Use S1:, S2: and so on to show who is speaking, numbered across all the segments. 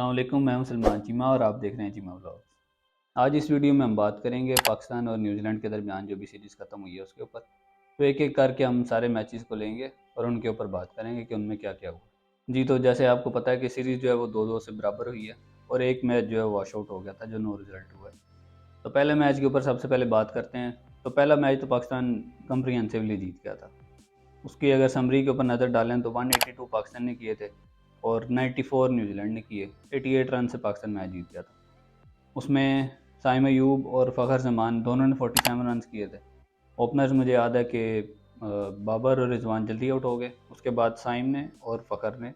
S1: अस्सलाम वालेकुम, मैं हूं सलमान चीमा और आप देख रहे हैं चीमा व्लॉग्स। आज इस वीडियो में हम बात करेंगे पाकिस्तान और न्यूजीलैंड के दरमियान जो भी सीरीज़ ख़त्म हुई है उसके ऊपर। तो एक एक करके हम सारे मैचेस को लेंगे और उनके ऊपर बात करेंगे कि उनमें क्या क्या हुआ। जी, तो जैसे आपको पता है कि सीरीज़ जो है वो 2-2 से बराबर हुई है और एक मैच जो है वॉश आउट हो गया था जो नो रिज़ल्ट हुआ है। तो पहले मैच के ऊपर सबसे पहले बात करते हैं। तो पहला मैच तो पाकिस्तान कम्प्रीहेंसिवली जीत गया था। उसकी अगर समरी के ऊपर नज़र डालें तो 182 पाकिस्तान ने किए थे और 94 न्यूजीलैंड ने किए। 88 रन से पाकिस्तान मैच जीत गया था। उसमें साइम अयूब और फ़खर जमान दोनों ने 47 रन किए थे। ओपनर्स मुझे याद है कि बाबर और रिजवान जल्दी आउट हो गए। उसके बाद साइम ने और फ़खर ने,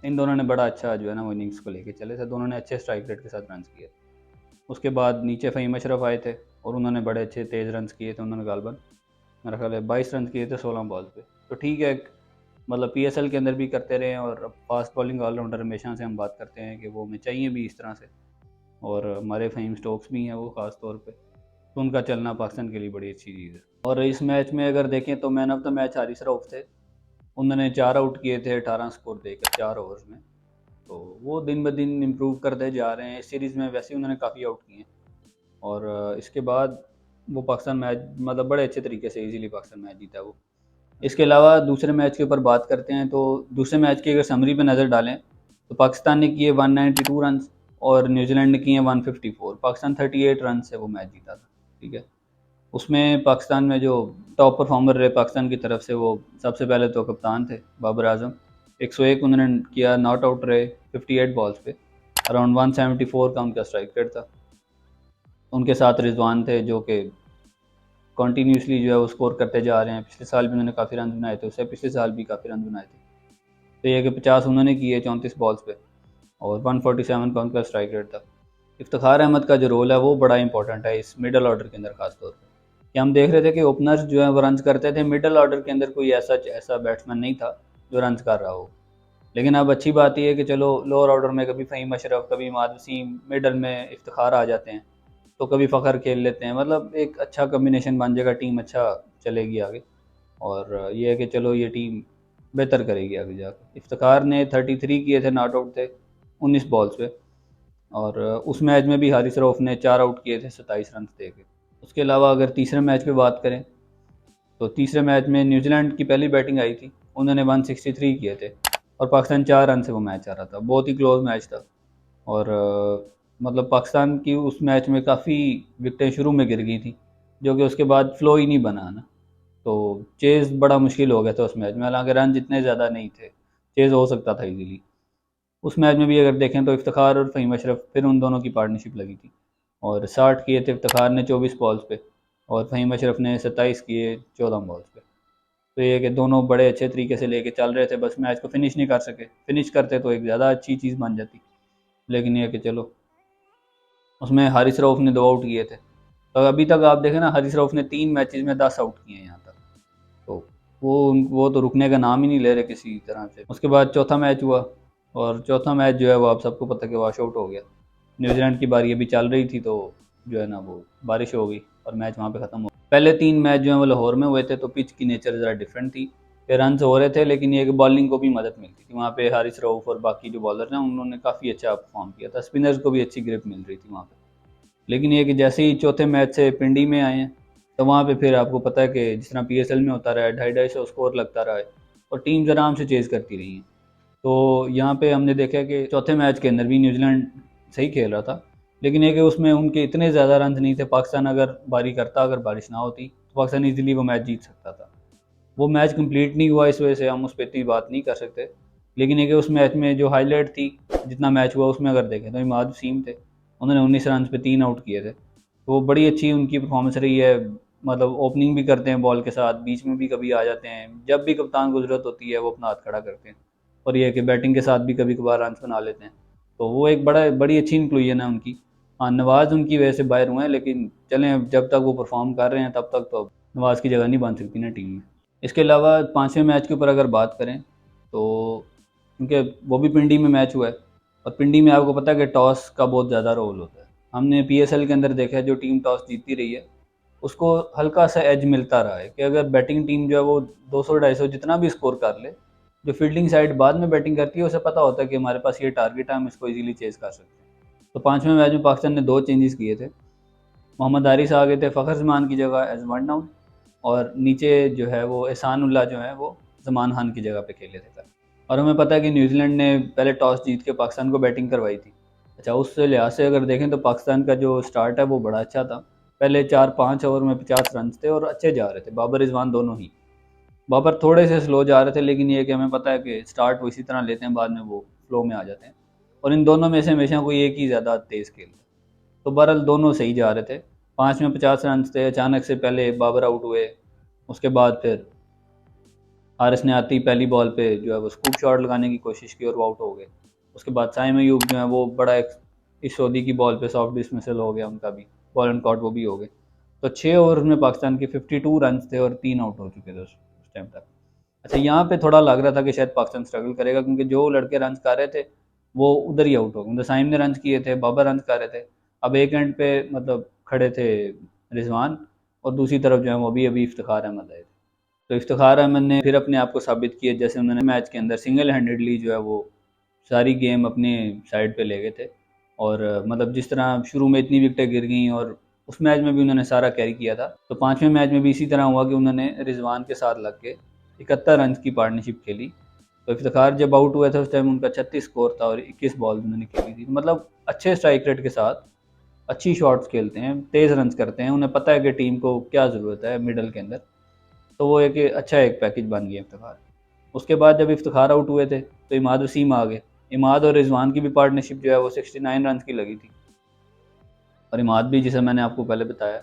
S1: इन दोनों ने बड़ा अच्छा जो है ना वो इनिंग्स को लेके चले थे। दोनों ने अच्छे स्ट्राइक रेट के साथ रन किए। उसके बाद नीचे फ़हीम अशरफ आए थे और उन्होंने बड़े अच्छे तेज़ रन किए थे। उन्होंने गालबन मेरा ख्याल है 22 रन किए थे 16 बॉल पे। तो ठीक है, मतलब पीएसएल के अंदर भी करते रहे और अब फास्ट बॉलिंग ऑलराउंडर हमेशा से हम बात करते हैं कि वो हमें चाहिए भी इस तरह से। और हमारे फ़हीम स्टोक्स भी हैं वो ख़ास तौर पे, तो उनका चलना पाकिस्तान के लिए बड़ी अच्छी चीज़ है। और इस मैच में अगर देखें तो man of the match Haris Rauf थे। उन्होंने 4 आउट किए थे 18 स्कोर देकर 4 ओवर्स में। तो वो दिन ब दिन इम्प्रूव करते जा रहे हैं। इस सीरीज़ में वैसे ही उन्होंने काफ़ी आउट किए हैं और इसके बाद वो पाकिस्तान मैच मतलब बड़े अच्छे तरीके से ईज़िली पाकिस्तान मैच जीता वो। इसके अलावा दूसरे मैच के ऊपर बात करते हैं तो दूसरे मैच की अगर समरी पे नज़र डालें तो पाकिस्तान ने किए 192 रन और न्यूजीलैंड ने किए 154। पाकिस्तान 38 रन से वो मैच जीता था। ठीक है, उसमें पाकिस्तान में जो टॉप परफॉर्मर रहे पाकिस्तान की तरफ से वो सबसे पहले तो कप्तान थे बाबर आजम। 101 उन्होंने किया, नॉट आउट रहे 58 बॉल्स पे। अराउंड 174 का उनका स्ट्राइक रेट था। उनके साथ रिजवान थे जो कि कंटिन्यूसली जो है वो स्कोर करते जा रहे हैं। पिछले साल भी उन्होंने काफ़ी रन बनाए थे, उससे पिछले साल भी काफ़ी रन बनाए थे। तो ये कि 50 उन्होंने किए 34 बॉल्स पे और 147 का उनका स्ट्राइक रेट था। इफ्तिखार अहमद का जो रोल है वो बड़ा इंपॉर्टेंट है इस मिडल ऑर्डर के अंदर खास तौर पे। कि हम देख रहे थे कि ओपनर्स जो है वो रन करते थे, मिडल ऑर्डर के अंदर कोई ऐसा बैट्समैन नहीं था जो रन कर रहा हो। लेकिन अब अच्छी बात यह है कि चलो लोअर ऑर्डर में कभी फ़हीम अशरफ, कभी इमाद वसीम, मिडल में इफ्तिखार आ जाते हैं, तो कभी फ़खर खेल लेते हैं। मतलब एक अच्छा कम्बिनेशन बन जाएगा, टीम अच्छा चलेगी आगे। और ये है कि चलो ये टीम बेहतर करेगी आगे जाकर। इफ्तिखार ने 33 किए थे, नॉट आउट थे 19 बॉल्स पे। और उस मैच में भी हारिस रऊफ ने 4 आउट किए थे 27 रन दे के। उसके अलावा अगर तीसरे मैच पे बात करें तो तीसरे मैच में न्यूजीलैंड की पहली बैटिंग आई थी। उन्होंने 163 किए थे और पाकिस्तान 4 रन से वो मैच आ रहा था। बहुत ही क्लोज मैच था और मतलब पाकिस्तान की उस मैच में काफ़ी विकेटें शुरू में गिर गई थी जो कि उसके बाद फ्लो ही नहीं बना ना। तो चेज़ बड़ा मुश्किल हो गया था उस मैच में, हालांकि रन जितने ज़्यादा नहीं थे, चेज़ हो सकता था इजीली। उस मैच में भी अगर देखें तो इफ्तिखार और फ़हीम अशरफ फिर उन दोनों की पार्टनरशिप लगी थी और 60 किए थे इफ्तिखार ने 24 बॉल्स पे और फ़हीम अशरफ ने 27 किए 14 बॉल्स पे। तो ये कि दोनों बड़े अच्छे तरीके से लेके चल रहे थे, बस मैच को फिनिश नहीं कर सके। फिनिश करते तो एक ज़्यादा अच्छी चीज़ बन जाती, लेकिन ये कि चलो उसमें हारिस रऊफ ने 2 आउट किए थे। तो अभी तक आप देखें ना, हारिस रऊफ ने 3 मैचेस में 10 आउट किए हैं यहाँ तक। तो वो तो रुकने का नाम ही नहीं ले रहे किसी तरह से। उसके बाद चौथा मैच हुआ और चौथा मैच जो है वो आप सबको पता कि वॉश आउट हो गया। न्यूजीलैंड की बारी अभी चल रही थी तो जो है ना वो बारिश हो गई और मैच वहाँ पे ख़त्म हो गया। पहले 3 मैच जो है वो लाहौर में हुए थे तो पिच की नेचर ज़रा डिफरेंट थी कि रन हो रहे थे, लेकिन ये कि बॉलिंग को भी मदद मिलती थी। वहाँ पे हारिस रऊफ और बाकी जो बॉलर हैं उन्होंने काफ़ी अच्छा परफॉर्म किया था। स्पिनर्स को भी अच्छी ग्रिप मिल रही थी वहाँ पे। लेकिन ये कि जैसे ही चौथे मैच से पिंडी में आए हैं तो वहाँ पे फिर आपको पता है कि जिस तरह पीएसएल में होता रहा है, 250-250 स्कोर लगता रहा है और टीम्स आराम से चेज़ करती रही हैं। तो यहाँ पे हमने देखा कि चौथे मैच के अंदर भी न्यूजीलैंड सही खेल रहा था, लेकिन ये कि उसमें उनके इतने ज़्यादा रन नहीं थे। पाकिस्तान अगर बारी करता, अगर बारिश ना होती तो पाकिस्तान ईजिली वो मैच जीत सकता था। वो मैच कंप्लीट नहीं हुआ, इस वजह से हम उस पर इतनी बात नहीं कर सकते। लेकिन ये कि उस मैच में जो हाईलाइट थी, जितना मैच हुआ उसमें अगर देखें तो इमाद वसीम थे, उन्होंने 19 रन पे 3 आउट किए थे। तो वो बड़ी अच्छी उनकी परफॉर्मेंस रही है। मतलब ओपनिंग भी करते हैं बॉल के साथ, बीच में भी कभी आ जाते हैं, जब भी कप्तान को ज़रूरत होती है वो अपना हाथ खड़ा करते हैं। और ये है कि बैटिंग के साथ भी कभी कभार रन बना लेते हैं। तो वो एक बड़ी अच्छी इंक्लूजन है उनकी। हाँ, नवाज़ उनकी वजह से बाहर हुए हैं, लेकिन चलें जब तक वो परफॉर्म कर रहे हैं तब तक तो नवाज़ की जगह नहीं बन सकती ना टीम में। इसके अलावा पाँचवें मैच के ऊपर अगर बात करें तो क्योंकि वो भी पिंडी में मैच हुआ है और पिंडी में आपको पता है कि टॉस का बहुत ज़्यादा रोल होता है। हमने पीएसएल के अंदर देखा है जो टीम टॉस जीतती रही है उसको हल्का सा एज मिलता रहा है कि अगर बैटिंग टीम जो है वो 200-250 जितना भी स्कोर कर ले जो फील्डिंग साइड बाद में बैटिंग करती है उसे पता होता है कि हमारे पास ये टारगेट है, हम इसको इजीली चेज कर सकते हैं। तो 5वें मैच में पाकिस्तान ने 2 चेंजेस किए थे। मोहम्मद आरिस आ गए थे फ़खर जमान की जगह एज 1 डाउन, और नीचे जो है वो एहसान उल्लाह जो है वो जमान खान की जगह पे खेले थे कल। और हमें पता है कि न्यूजीलैंड ने पहले टॉस जीत के पाकिस्तान को बैटिंग करवाई थी। अच्छा, उस लिहाज से अगर देखें तो पाकिस्तान का जो स्टार्ट है वो बड़ा अच्छा था। पहले 4-5 ओवर में 50 रन थे और अच्छे जा रहे थे, बाबर रिजवान दोनों ही। बाबर थोड़े से स्लो जा रहे थे, लेकिन ये कि हमें पता है कि स्टार्ट वो इसी तरह लेते हैं, बाद में वो फ्लो में आ जाते हैं। और इन दोनों में से हमेशा कोई एक ही ज़्यादा तेज़ खेलता है। तो बहरहाल दोनों सही जा रहे थे। 5 में 50 रन थे, अचानक से पहले बाबर आउट हुए। उसके बाद फिर हारिस ने आती पहली बॉल पे जो है वो स्कूप शॉट लगाने की कोशिश की और वो आउट हो गए। उसके बाद साइम अयूब जो है वो बड़ा एक इस सऊदी की बॉल पे सॉफ्ट डिसमिसल हो गया उनका भी, बॉल एंड कॉट वो भी हो गए। तो 6 ओवर में पाकिस्तान के 52 रन थे और 3 आउट हो चुके थे उस टाइम तक। अच्छा, यहाँ पे थोड़ा लग रहा था कि शायद पाकिस्तान स्ट्रगल करेगा, क्योंकि जो लड़के रन कर रहे थे वो उधर ही आउट हो गए। मतलब साइम ने रन किए थे, बाबर रन कर रहे थे। अब एक एंड पे मतलब खड़े थे रिजवान, और दूसरी तरफ जो है वो अभी अभी इफ्तिखार अहमद आए थे। तो इफ्तिखार अहमद ने फिर अपने आप को साबित किया, जैसे उन्होंने मैच के अंदर सिंगल हैंडेडली जो है वो सारी गेम अपने साइड पे ले गए थे। और मतलब जिस तरह शुरू में इतनी विकेटें गिर गई और उस मैच में भी उन्होंने सारा कैरी किया था। तो 5वें मैच में भी इसी तरह हुआ कि उन्होंने रिजवान के साथ लग के 71 रन की पार्टनरशिप खेली। तो इफ्तिखार जब आउट हुए थे उस टाइम उनका 36 स्कोर था और 21 बॉल उन्होंने खेली थी। तो मतलब अच्छे स्ट्राइक रेट के साथ अच्छी शॉट्स खेलते हैं, तेज़ रन करते हैं, उन्हें पता है कि टीम को क्या ज़रूरत है मिडल के अंदर। तो वो एक अच्छा एक पैकेज बन गया इफ्तिखार। उसके बाद जब इफ्तिखार आउट हुए थे तो इमाद वसीम आ गए। इमाद और रिजवान की भी पार्टनरशिप जो है वो 69 रन की लगी थी। और इमाद भी, जिसे मैंने आपको पहले बताया,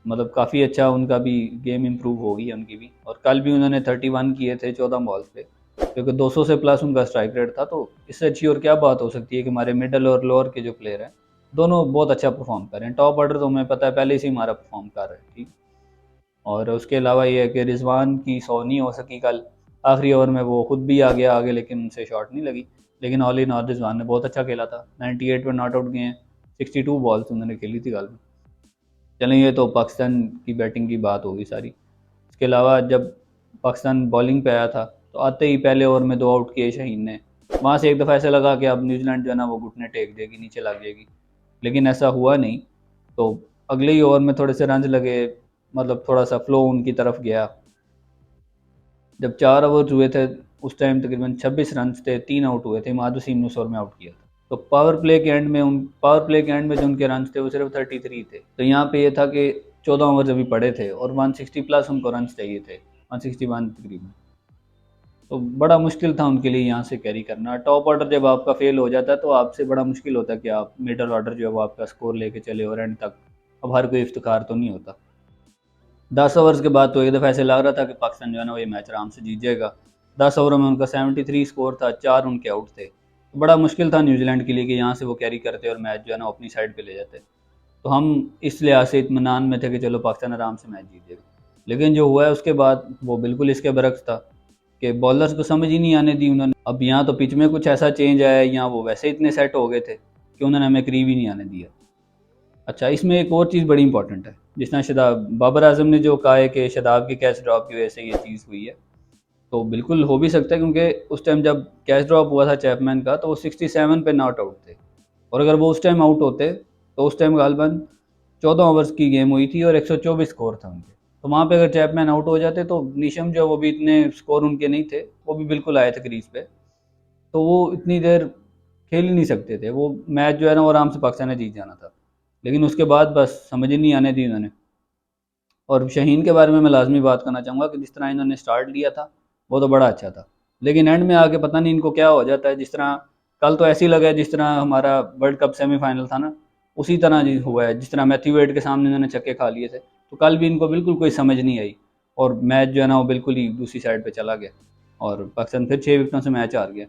S1: मतलब काफ़ी अच्छा उनका भी गेम इंप्रूव हो गई है उनकी भी। और कल भी उन्होंने 31 किए थे 14 बॉल्स पे, क्योंकि 200 से प्लस उनका स्ट्राइक रेट था। तो इससे अच्छी और क्या बात हो सकती है कि हमारे मिडल और लोअर के जो प्लेयर हैं दोनों बहुत अच्छा परफॉर्म कर रहे हैं। टॉप ऑर्डर तो हमें पता है पहले से ही हमारा परफॉर्म कर रहा है, ठीक। और उसके अलावा ये है कि रिजवान की 100 नहीं हो सकी कल। आखिरी ओवर में वो खुद भी आ गया आगे, लेकिन उनसे शॉट नहीं लगी। लेकिन ऑल इन ऑल रिजवान ने बहुत अच्छा खेला था। 98 पर नॉट आउट गए हैं, 62 बॉल्स उन्होंने खेली थी कल में। चलें, ये तो पाकिस्तान की बैटिंग की बात होगी सारी। इसके अलावा जब पाकिस्तान बॉलिंग पे आया था तो आते ही पहले ओवर में 2 आउट किए शाहीन ने। वहाँ से एक दफ़ा ऐसा लगा कि अब न्यूजीलैंड जो है ना वो घुटने टेक देगी, नीचे लग जाएगी, लेकिन ऐसा हुआ नहीं। तो अगले ही ओवर में थोड़े से रन लगे, मतलब थोड़ा सा फ्लो उनकी तरफ गया। जब 4 ओवर हुए थे उस टाइम तकरीबन 26 रन थे, 3 आउट हुए थे। इमाद वसीम ने उस ओवर में आउट किया था। तो पावर प्ले के एंड में जो उनके रन थे वो सिर्फ 33 थे। तो यहाँ पे ये था कि 14 ओवर अभी पड़े थे और 160 प्लस उनको रन चाहिए थे, 161 तकरीबन। तो बड़ा मुश्किल था उनके लिए यहाँ से कैरी करना। टॉप ऑर्डर जब आपका फेल हो जाता है तो आपसे बड़ा मुश्किल होता है कि आप मिडल ऑर्डर जो है वो आपका स्कोर लेके चले और एंड तक। अब हर कोई इफ्तिखार तो नहीं होता। 10 ओवर्स के बाद तो एक दफ़ा ऐसे लग रहा था कि पाकिस्तान जो है ना वो ये मैच आराम से जीत जाएगा। 10 ओवरों में उनका 73 स्कोर था, 4 उनके आउट थे। तो बड़ा मुश्किल था न्यूजीलैंड के लिए कि यहाँ से वो कैरी करते और मैच जो है ना अपनी साइड पे ले जाते। तो हम इस लिहाज से इत्मीनान में थे कि चलो पाकिस्तान आराम से मैच जीतेगा। लेकिन जो हुआ है उसके बाद वो बिल्कुल इसके बरक्स था कि बॉलर्स को समझ ही नहीं आने दी उन्होंने। अब यहाँ तो पिच में कुछ ऐसा चेंज आया है, यहाँ वो वैसे इतने सेट हो गए थे कि उन्होंने हमें करीब ही नहीं आने दिया। अच्छा, इसमें एक और चीज़ बड़ी इंपॉर्टेंट है, जिस तरह शादाब बाबर आजम ने जो कहा है कि शादाब के कैच ड्रॉप की वजह से ये चीज़ हुई है। तो बिल्कुल हो भी सकता है, क्योंकि उस टाइम जब कैच ड्रॉप हुआ था चैपमैन का तो वो 67 पे नॉट आउट थे। और अगर वो उस टाइम आउट होते तो उस टाइम गालबन 14 ओवर्स की गेम हुई थी और 124 स्कोर था उनके। तो वहाँ पे अगर चैपमैन आउट हो जाते तो नीशम जो वो भी इतने स्कोर उनके नहीं थे, वो भी बिल्कुल आए थे क्रीज पे। तो वो इतनी देर खेल ही नहीं सकते थे। वो मैच जो है ना वो आराम से पाकिस्तान ने जीत जाना था। लेकिन उसके बाद बस समझ ही नहीं आने दी उन्होंने। और शाहीन के बारे में मैं लाजमी बात करना चाहूँगा कि जिस तरह इन्होंने स्टार्ट लिया था वो तो बड़ा अच्छा था, लेकिन एंड में आके पता नहीं इनको क्या हो जाता है। जिस तरह कल तो ऐसे ही लगा है जिस तरह हमारा वर्ल्ड कप सेमीफाइनल था ना, उसी तरह जी हुआ है। जिस तरह मैथ्यू वेड के सामने इन्होंने छक्के खा लिए थे, तो कल भी इनको बिल्कुल कोई समझ नहीं आई और मैच जो है ना वो बिल्कुल ही दूसरी साइड पर चला गया और पाकिस्तान फिर 6 विकेटों से मैच हार गया।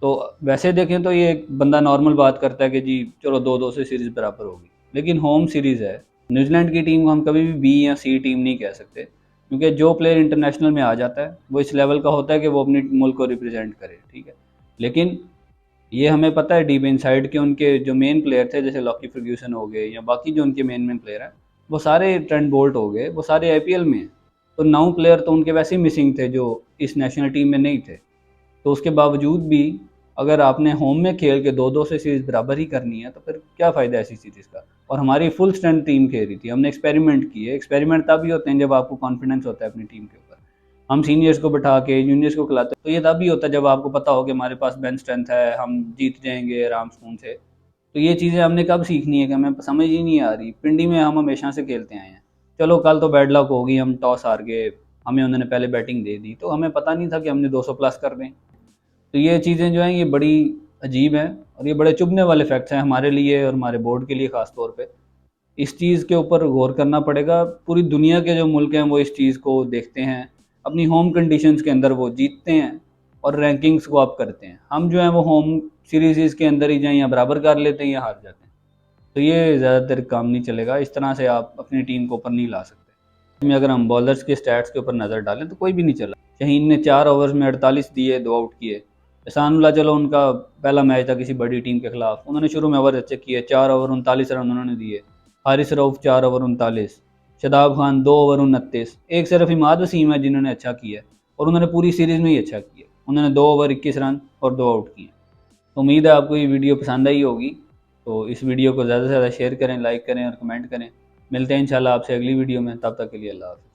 S1: तो वैसे देखें तो ये एक बंदा नॉर्मल बात करता है कि जी चलो 2-2 से सीरीज़ बराबर होगी, लेकिन होम सीरीज़ है। न्यूजीलैंड की टीम को हम कभी भी बी या सी टीम नहीं कह सकते, क्योंकि जो प्लेयर इंटरनेशनल में आ जाता है वो इस लेवल का होता है कि वो अपनी मुल्क को रिप्रेजेंट करे, ठीक है। लेकिन ये हमें पता है डीप इनसाइड के उनके जो मेन प्लेयर थे, जैसे लॉकी फर्ग्यूसन हो गए या बाकी जो उनके मेन मेन प्लेयर हैं, वो सारे ट्रेंट बोल्ट हो गए, वो सारे आईपीएल में हैं। तो 9 प्लेयर तो उनके वैसे ही मिसिंग थे जो इस नेशनल टीम में नहीं थे। तो उसके बावजूद भी अगर आपने होम में खेल के 2-2 से सीरीज़ बराबर ही करनी है तो फिर क्या फ़ायदा ऐसी सीरीज़ का। और हमारी फुल स्ट्रेंथ टीम खेल रही थी, हमने एक्सपेरिमेंट किए। एक्सपेरिमेंट तभी होते हैं जब आपको कॉन्फिडेंस होता है अपनी टीम के ऊपर। हम सीनियर्स को बिठा के जूनियर्स को खिलाते हैं, तो ये तभी होता है जब आपको पता हो कि हमारे पास बेंच स्ट्रेंथ है, हम जीत जाएंगे आराम सुकून से। तो ये चीज़ें हमने कब सीखनी है कि हमें समझ ही नहीं आ रही। पिंडी में हम हमेशा से खेलते आए हैं। चलो कल तो बैड लक होगी, हम टॉस हार गए, हमें उन्होंने पहले बैटिंग दे दी, तो हमें पता नहीं था कि हमने 200 प्लस कर दें। तो ये चीज़ें जो हैं ये बड़ी अजीब हैं और ये बड़े चुभने वाले फैक्ट्स हैं हमारे लिए और हमारे बोर्ड के लिए ख़ास तौर पे। इस चीज़ के ऊपर गौर करना पड़ेगा। पूरी दुनिया के जो मुल्क हैं वो इस चीज़ को देखते हैं, अपनी होम कंडीशंस के अंदर वो जीतते हैं और रैंकिंग्स को अप करते हैं। हम जो हैं वो होम सीरीज़ के अंदर ही जाएँ या बराबर कर लेते हैं या हार जाते हैं। तो ये ज़्यादातर काम नहीं चलेगा, इस तरह से आप अपनी टीम को ऊपर नहीं ला सकते। में अगर हम बॉलर्स के स्टैट्स के ऊपर नज़र डालें तो कोई भी नहीं चला। शहीन ने 4 ओवर्स में 48 दिए, 2 आउट किए। एहसानुल्लाह चलो उनका पहला मैच था किसी बड़ी टीम के खिलाफ, उन्होंने शुरू में ओवर अच्छे किए, 4 ओवर 39 रन उन्होंने दिए। हारिस रऊफ 4 ओवर 39, शादाब खान 2 ओवर 29, एक सिर्फ इमाद वसीम है जिन्होंने अच्छा किया और उन्होंने पूरी सीरीज़ में ही अच्छा किया। उन्होंने 2 ओवर 21 रन और 2 आउट किए। तो उम्मीद है आपको ये वीडियो पसंद आई होगी। तो इस वीडियो को ज़्यादा से ज़्यादा शेयर करें, लाइक करें और कमेंट करें। मिलते हैं इंशाल्लाह आपसे अगली वीडियो में, तब तक के लिए अल्लाह हाफ़िज़।